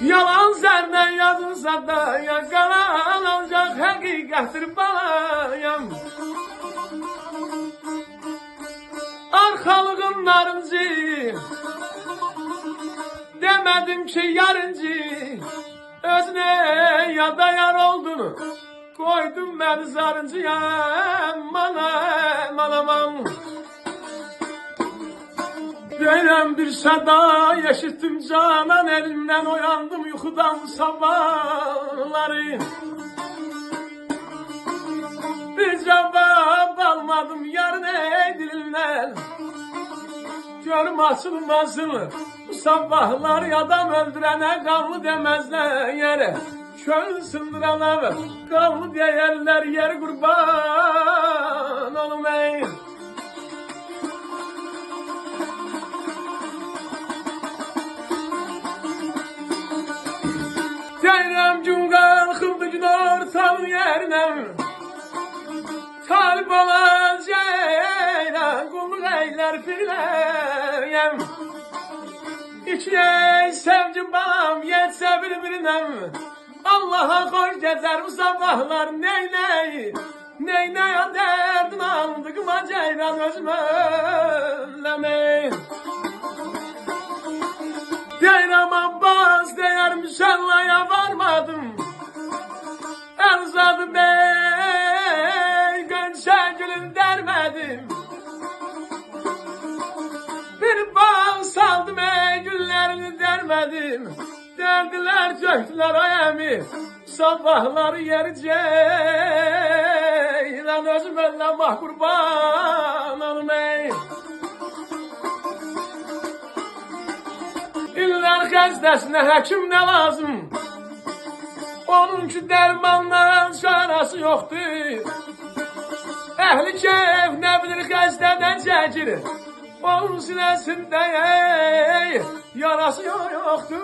Yalan senden yazılsa da yakalanacak hakikattir balayam. Arkalığın narıncı, demedim ki yarıncı. Özne ya da yar oldun, koydum ben zarıncıya. Aman. Böyle bir sada yaşıttım canan, elimden uyandım yuhudan sabahları. Bir cevap almadım yarın dilinden. Görüm açılmasın bu sabahlar, adam öldürene kanlı demezler yere. Çöl sındırana kanlı değerler, yer kurban olum ey. Ceyrem cungan kıldıcılar tam yerine, kalp olan ceylan kulluk eyler fileyem. İkiye sevcim bağım yetse birbirine, Allah'a hoş gezer bu sabahlar neyney. Neyney o derdin aldıkma ceylan özmellemeyin. Ceyram Abbas değer müşellaya varmadım. Elzad Bey gönçe gülüm dermedim. Bir bağ saldım ey güllerini dermedim. Derdiler döktüler ayemi, sabahlar yer ceylan özümle mahkurban olum ey. İller xəstəsinə həkim nə lazım? Onunki dərmanla çarası yoxdur. Əhli keyf nə bilir xəstədən çəkir, onun sinəsində yarası yoxdur.